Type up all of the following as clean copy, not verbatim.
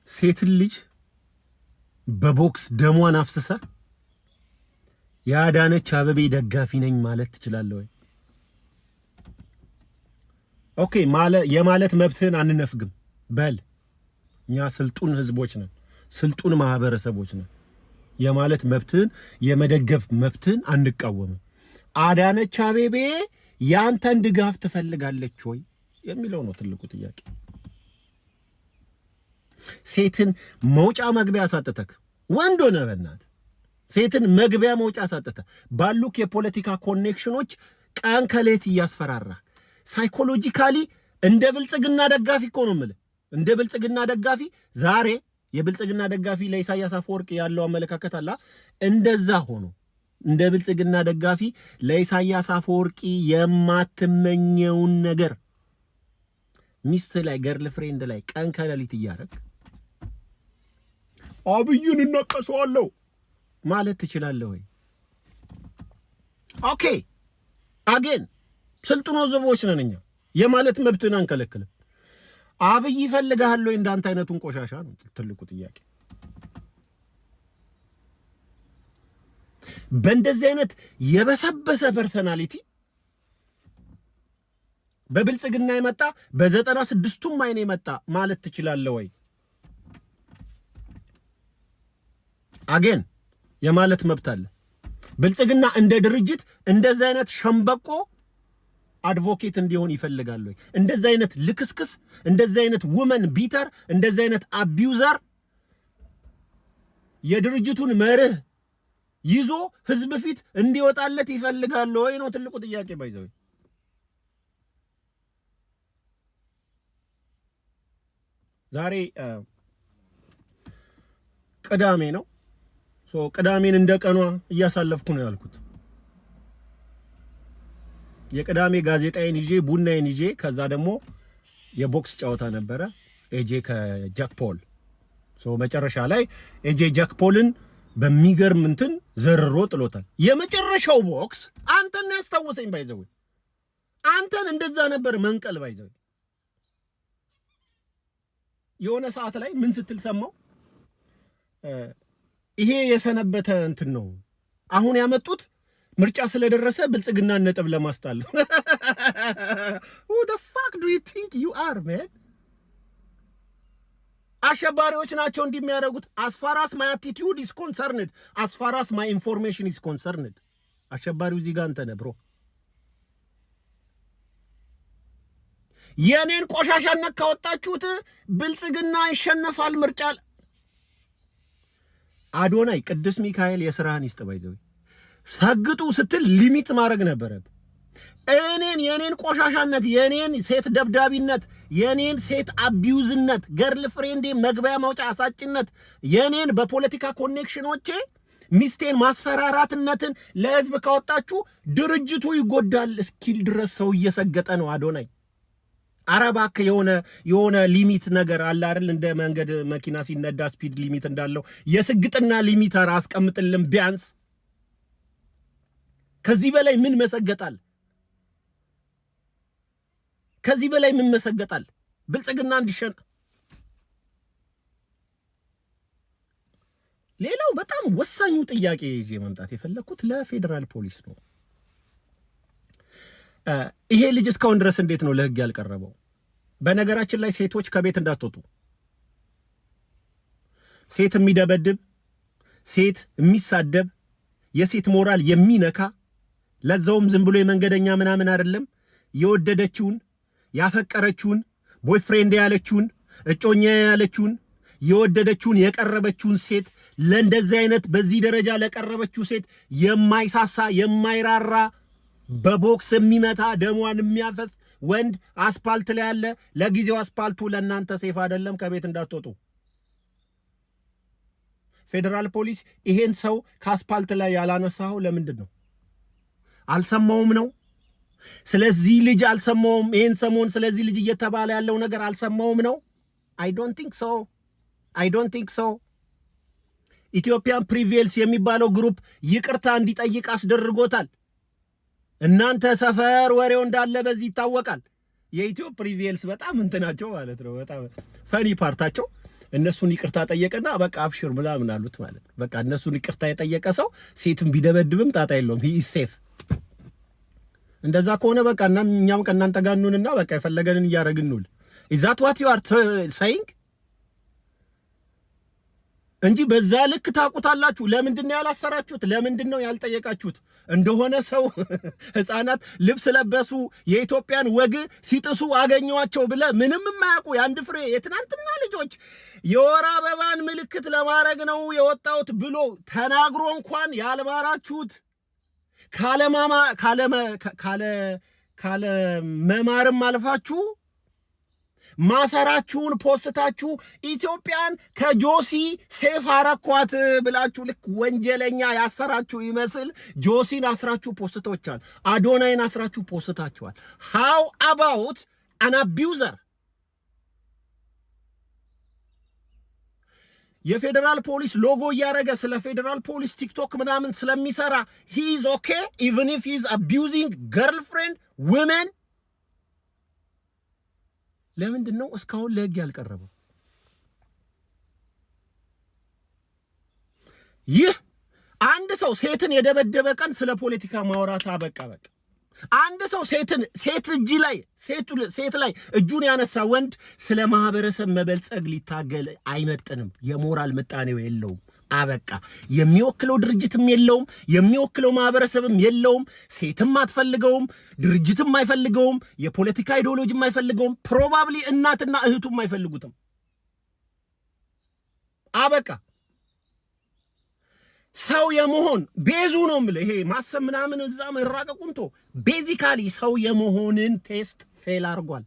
ሴት ልጅ በቦክስ ደሟን አፍስሳ የአዳነች አበቤ ደጋፊ ነኝ ማለት ትችላለህ ወይ? ኦኬ የማለት መብትህን አንነፍግም በል። እኛ ስልጡን ህዝቦች ነን፣ ስልጡን ማህበረሰቦች ነን። የማለት መብትህን የመደገፍ መብትህን አንቃወምም። አዳነች አበቤ ያንተን ድጋፍ ትፈልጋለች ወይ የሚለው ነው ትልቁ ጥያቄ። ሴትን መውጫ መግቢያ አሳጥተክ ወንድ ሆነ በእናት ሴትን መግቢያ መውጫ አሳጥተክ ባሉክ የፖለቲካ ኮኔክሽኖች ቀን ከሌት እያስፈራራ ሳይኮሎጂካሊ እንደ ብልጽግና ደጋፊ እኮ ነው የምልህ። እንደ ብልጽግና ደጋፊ ዛሬ የብልጽግና ደጋፊ ለኢሳያስ አፈወርቂ ያለው አመለካከት አለ። እንደዛ ሆኖ እንደ ብልጽግና ደጋፊ ለኢሳያስ አፈወርቂ የማትመኘውን ነገር ሚስት ላይ ገርል ፍሬንድ ላይ ቀን ከሌሊት እያረክ አብይን እናቀሰዋለሁ ማለት ትችላለህ ወይ? ኦኬ አጌን ስልጡን ህዝቦች ነን እኛ። የማለት መብትን አንከለክልም። አብይ ይፈልጋል ወይ እንዳንተ አይነቱን ቆሻሻ ነው ትልቁ ጥያቄ። በእንደዚህ አይነት የበሰበሰ ፐርሰናሊቲ በብልጽግና የመጣ በ96ቱም አይነ የመጣ ማለት ትችላለህ ወይ? አገን የማለት መብት አለ። ብልጽግና እንደ ድርጅት እንደዚህ አይነት ሸምበቆ አድቮኬት እንዲሆን ይፈልጋል ወይ? እንደዚህ አይነት ልክስክስ፣ እንደዚህ አይነት ውመን ቢተር፣ እንደዚህ አይነት አቢዩዘር የድርጅቱን መርህ ይዞ ህዝብ ፊት እንዲወጣለት ይፈልጋል ወይ ነው ትልቁ ጥያቄ። ባይዘው ዛሬ ቅዳሜ ነው። ቅዳሜን እንደ ቀኗ እያሳለፍኩ ነው ያልኩት። የቅዳሜ ጋዜጣዬን ይዤ ቡናዬን ይዤ ከዛ ደግሞ የቦክስ ጨዋታ ነበረ ኤጄ ከጃክ ፖል። መጨረሻ ላይ ኤጄ ጃክ ፖልን በሚገርም እንትን ዘርሮ ጥሎታል። የመጨረሻው ቦክስ አንተን ያስታወሰኝ ባይዘው አንተን እንደዛ ነበር መንቀል ባይዘው። የሆነ ሰዓት ላይ ምን ስትል ሰማው? ይሄ የሰነበተ እንትን ነው አሁን ያመጡት ምርጫ ስለደረሰ ብልጽግና ነጥብ ለማስጣል። Who the fuck do you think you are, man? አሸባሪዎች ናቸው እንደሚያደርጉት። as far as my attitude is concerned, as far as my information is concerned, አሸባሪው እዚህ ጋር አንተ ነህ ብሮ። የኔን ቆሻሻነት ካወጣችሁት ብልጽግና ይሸነፋል ምርጫ። አዶናይ ቅዱስ ሚካኤል የሥራህን ይስጥ ባይዘው። ሰግጡ ስትል ሊሚት ማድረግ ነበረብ። የኔን ቆሻሻነት፣ የኔን ሴት ደብዳቢነት፣ የኔን ሴት አቢዩዝነት፣ ገርል ፍሬንዴ መግቢያ ማውጫ አሳጭነት፣ የኔን በፖለቲካ ኮኔክሽኖቼ ሚስቴን ማስፈራራትነትን ለህዝብ ካወጣችሁ ድርጅቱ ይጎዳል እስኪል ድረስ ሰው እየሰገጠ ነው አዶናይ። አረባክ የሆነ ሊሚት ነገር አለ አይደል? እንደ መንገድ መኪና ሲነዳ ስፒድ ሊሚት እንዳለው የስግጥና ሊሚተር አስቀምጥልን ቢያንስ። ከዚህ በላይ ምን መሰገጣል? ከዚህ በላይ ምን መሰገጣል? ብልጽግና እንዲሸን። ሌላው በጣም ወሳኙ ጥያቄ ይዤ መምጣት የፈለኩት ለፌደራል ፖሊስ ነው። ይሄ ልጅ እስካሁን ድረስ እንዴት ነው ለህግ ያልቀረበው? በነገራችን ላይ ሴቶች ከቤት እንዳትወጡ። ሴት የሚደበድብ፣ ሴት የሚሳደብ፣ የሴት ሞራል የሚነካ ለዛውም ዝም ብሎ የመንገደኛ ምናምን አይደለም፣ የወደደችውን ያፈቀረችውን ቦይፍሬንድ ያለችውን እጮኛ ያለችውን የወደደችውን የቀረበችውን ሴት ለእንደዚህ አይነት በዚህ ደረጃ ለቀረበችው ሴት የማይሳሳ የማይራራ በቦክስ የሚመታ ደሟን የሚያፈስ ወንድ አስፓልት ላይ ያለ። ለጊዜው አስፓልቱ ለእናንተ ሴፍ አይደለም፣ ከቤት እንዳትወጡ። ፌደራል ፖሊስ ይሄን ሰው ከአስፓልት ላይ ያላነሳው ለምንድን ነው? አልሰማውም ነው? ስለዚህ ልጅ አልሰማውም? ይሄን ሰሞን ስለዚህ ልጅ እየተባለ ያለው ነገር አልሰማውም ነው? I don't think so. ኢትዮጵያን ፕሪቬልስ የሚባለው ግሩፕ ይቅርታ እንዲጠይቅ አስደርጎታል። እናንተ ሰፈር ወሬው እንዳለ በዚህ ይታወቃል። የኢትዮ ፕሪቬልስ በጣም እንትናቸው ማለት ነው። በጣም ፈኒ ፓርታቸው እነሱን ይቅርታ ጠየቀና በቃ አብሽር ምናምን አሉት ማለት ነው። በቃ እነሱን ይቅርታ የጠየቀ ሰው ሴትም ቢደበድብም ጣጣ የለውም። ሂ ኢዝ ሴፍ። እንደዛ ከሆነ በቃ እኛም ከእናንተ ጋር እንሁንና በቃ የፈለገንን እያደረግን እንውል። ኢዝ ዛት ዋት ዩ አር ሴይንግ? እንጂ በዛ ልክ ታቁታላችሁ። ለምንድን ነው ያላሰራችሁት? ለምንድን ነው ያልጠየቃችሁት? እንደሆነ ሰው ህፃናት ልብስ ለበሱ የኢትዮጵያን ወግ ሲጥሱ አገኘዋቸው ብለ ምንም የማያውቁ የአንድ ፍሬ የትናንትና ልጆች የወር አበባን ምልክት ለማድረግ ነው የወጣሁት ብሎ ተናግሮ እንኳን ያልማራችሁት ካለ መማርም አልፋችሁ ማሰራችሁን ፖስታችሁ ኢትዮጵያን ከጆሲ ሴፍ አረኳት ብላችሁ ልክ ወንጀለኛ ያሰራችሁ ይመስል ጆሲን አስራችሁ ፖስቶቻል፣ አዶናይን አስራችሁ ፖስታችኋል። how about an abuser? የፌደራል ፖሊስ ሎጎ ያረገ ስለ ፌደራል ፖሊስ ቲክቶክ ምናምን ስለሚሰራ he is okay even if he is abusing girlfriend women? ለምንድን ነው እስካሁን ለህግ ያልቀረበው? ይህ አንድ ሰው ሴትን የደበደበ ቀን ስለ ፖለቲካ ማውራት አበቃ። አንድ ሰው ሴት ላይ እጁን ያነሳ ወንድ ስለ ማህበረሰብ መበልጸግ ሊታገል አይመጥንም። የሞራል ምጣኔው የለውም። አበቃ። የሚወክለው ድርጅትም የለውም፣ የሚወክለው ማህበረሰብም የለውም። ሴትም አትፈልገውም፣ ድርጅትም አይፈልገውም፣ የፖለቲካ አይዲዮሎጂም አይፈልገውም። ፕሮባብሊ እናትና እህቱም አይፈልጉትም። አበቃ። ሰው የመሆን ቤዙ ነው ማለት ይሄ ማሰብ ምናምን እዛ መራቀቁንቶ ቤዚካሊ ሰው የመሆንን ቴስት ፌል አድርጓል።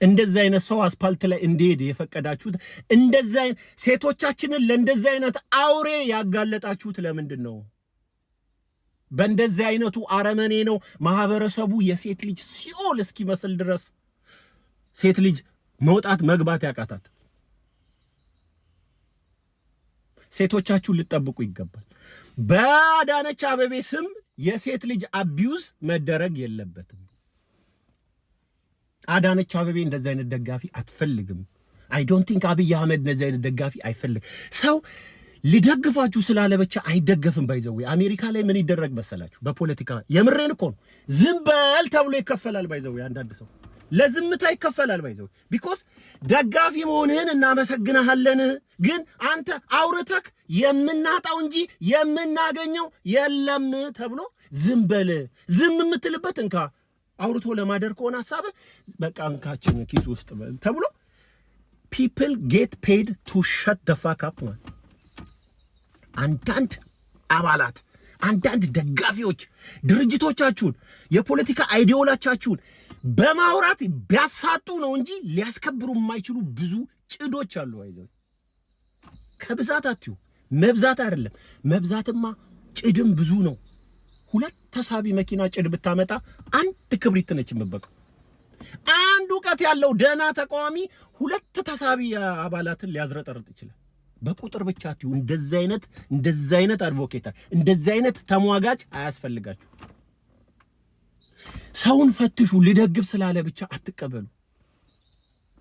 እንደዛ አይነት ሰው አስፓልት ላይ እንዲሄድ የፈቀዳችሁት፣ እንደዛ ሴቶቻችንን ለእንደዛ አይነት አውሬ ያጋለጣችሁት ለምንድን ነው? በእንደዛ አይነቱ አረመኔ ነው ማህበረሰቡ የሴት ልጅ ሲኦል እስኪመስል ድረስ ሴት ልጅ መውጣት መግባት ያቃታት። ሴቶቻችሁን ልጠብቁ ይገባል። በአዳነች አቤቤ ስም የሴት ልጅ አቢዩዝ መደረግ የለበትም። አዳነች አቤቤ እንደዛ አይነት ደጋፊ አትፈልግም። አይ ዶንት ቲንክ አብይ አህመድ እንደዛ አይነት ደጋፊ አይፈልግ። ሰው ሊደግፋችሁ ስላለ ብቻ አይደገፍም። ባይዘው አሜሪካ ላይ ምን ይደረግ መሰላችሁ? በፖለቲካ የምሬን እኮ ነው። ዝም በል ተብሎ ይከፈላል። ባይዘው አንዳንድ ሰው ለዝምታ ይከፈላል። ባይዘው ቢኮዝ ደጋፊ መሆንህን እናመሰግናለን፣ ግን አንተ አውርተክ የምናጣው እንጂ የምናገኘው የለም ተብሎ ዝም በል። ዝም የምትልበት እንካ አውርቶ ለማደር ከሆነ ሐሳብ በቃ እንካችን ኪስ ውስጥ ተብሎ people get paid to shut the fuck up man። አንዳንድ አባላት፣ አንዳንድ ደጋፊዎች ድርጅቶቻችሁን የፖለቲካ አይዲዮሎጂያችሁን በማውራት ቢያሳጡ ነው እንጂ ሊያስከብሩ የማይችሉ ብዙ ጭዶች አሉ። አይዘው ከብዛት አትዩ፣ መብዛት አይደለም። መብዛትማ ጭድም ብዙ ነው። ሁለት ተሳቢ መኪና ጭድ ብታመጣ አንድ ክብሪት ነች የምትበቀው። አንድ ዕውቀት ያለው ደና ተቃዋሚ ሁለት ተሳቢ አባላትን ሊያዝረጠርጥ ይችላል። በቁጥር ብቻ አትዩ። እንደዛ አይነት አድቮኬት፣ እንደዛ አይነት ተሟጋች አያስፈልጋችሁ። ሰውን ፈትሹ። ሊደግፍ ስላለ ብቻ አትቀበሉ።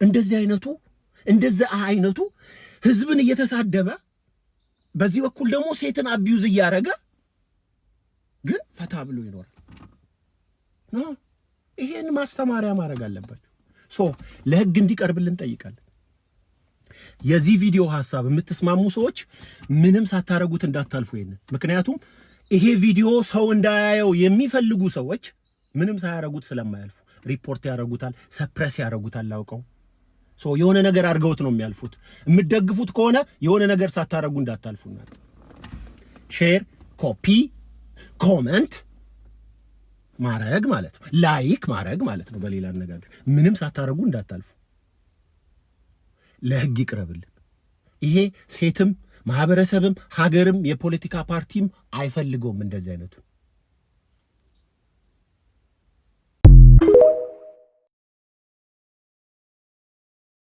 እንደዛ አይነቱ ህዝብን እየተሳደበ በዚህ በኩል ደግሞ ሴትን አቢዩዝ እያረገ ግን ፈታ ብሎ ይኖራል። ነው ይሄን ማስተማሪያ ማድረግ አለባችሁ። ለህግ እንዲቀርብልን ጠይቃለን። የዚህ ቪዲዮ ሐሳብ የምትስማሙ ሰዎች ምንም ሳታረጉት እንዳታልፉ ይሄንን። ምክንያቱም ይሄ ቪዲዮ ሰው እንዳያየው የሚፈልጉ ሰዎች ምንም ሳያረጉት ስለማያልፉ ሪፖርት ያረጉታል፣ ሰፕሬስ ያረጉታል። አውቀው የሆነ ነገር አድርገውት ነው የሚያልፉት። የምትደግፉት ከሆነ የሆነ ነገር ሳታረጉ እንዳታልፉና ሼር፣ ኮፒ፣ ኮሜንት ማረግ ማለት ነው፣ ላይክ ማረግ ማለት ነው። በሌላ አነጋገር ምንም ሳታረጉ እንዳታልፉ። ለህግ ይቅረብልን። ይሄ ሴትም ማህበረሰብም ሀገርም የፖለቲካ ፓርቲም አይፈልገውም እንደዚህ አይነቱ